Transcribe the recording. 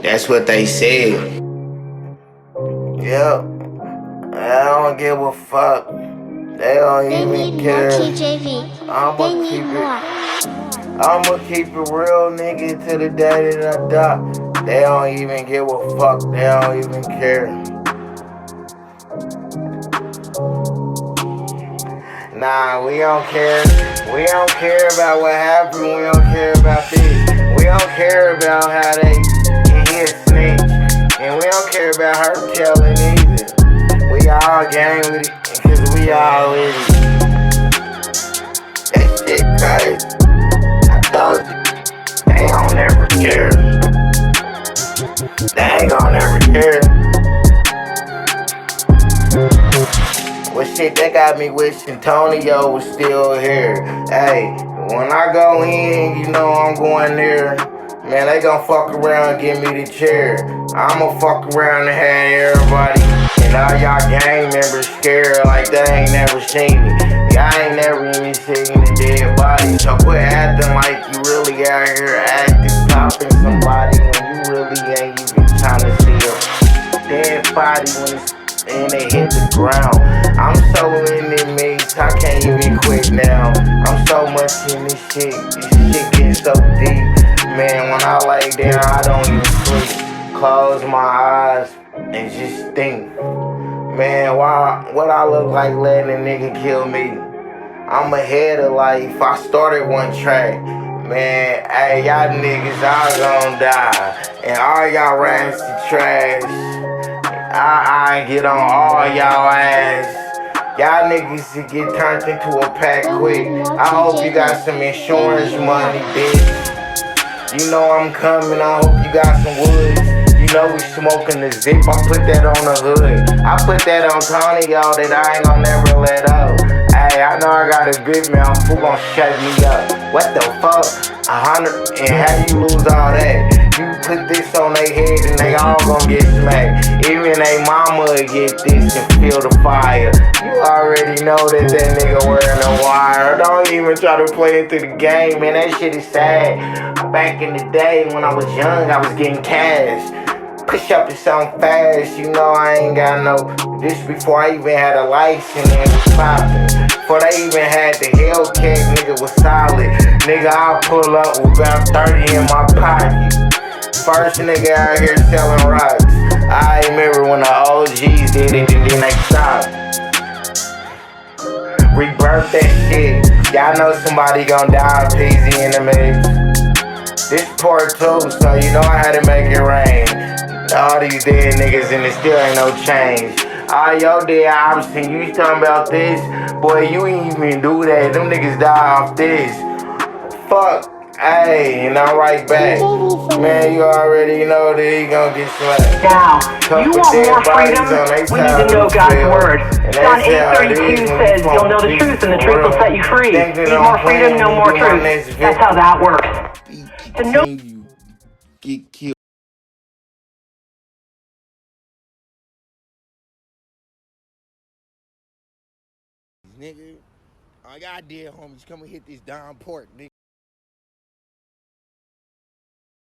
That's what they said. Yep. I don't give a fuck. They don't even care. I'ma keep it real, nigga, to the day that I die. They don't even give a fuck. They don't even care. Nah, we don't care. We don't care about what happened. We don't care about this. We don't care about how they hit snitch. And we don't care about her telling either. We all gang with it, cause we all with it. That shit crazy. I told you. They don't never care. They ain't gon' never care. Well, shit, that got me wishing Tonyo was still here. Hey, when I go in, you know I'm going there. Man, they gon' fuck around and give me the chair. I'ma fuck around and have everybody and all y'all gang members scared like they ain't never seen me. Y'all ain't never even seen a dead body. So quit acting like you really out here acting, popping somebody when you really ain't even trying to see a dead body when it's and they hit the ground. I'm so in it, mix, I can't even quit now. I'm so much in this shit getting so deep. Man, when I lay down, I don't even sleep. Close my eyes and just think. Man, what I look like letting a nigga kill me? I'm ahead of life, I started one track. Man, hey, y'all niggas all gon' die. And all y'all rats is trash. I get on all y'all ass. Y'all niggas should get turned into a pack quick. I hope you got some insurance money, bitch. You know I'm coming, I hope you got some woods. You know we smoking the zip, I put that on the hood. I put that on Tony, y'all, that I ain't gon' never let up. Hey, I know I got a good mouth, who gon' shut me up? What the fuck? 100, and how you lose all that? You put this on their head and they all gon' get smacked. Even they mama will get this and feel the fire. You already know that nigga wearing a wire. Don't even try to play into the game, man, that shit is sad. Back in the day when I was young, I was getting cash. Push up to something fast, you know I ain't got no. This before I even had a license and it was poppin'. Before they even had the Hellcat, nigga was solid. Nigga, I'll pull up with about 30 in my pocket. First nigga out here selling rocks. I remember when the OGs did it and then they stopped. Rebirth that shit. Y'all know somebody gon' die, peasy in the mix. This part too, so you know I had to make it rain. All these dead niggas and it still ain't no change. All your dead options, you talking about this? Boy, you ain't even do that. Them niggas die off this. Fuck. Hey, and I'm right back. Man, you already know that he gon' get smacked. Now, you want more freedom? We need to know God's word. John 8:32 says, you'll know the truth and the truth will set you free. Need more freedom, no more truth. That's how that works. To know get killed. Nigga, all y'all did, homies, come and hit this Don Pork, nigga.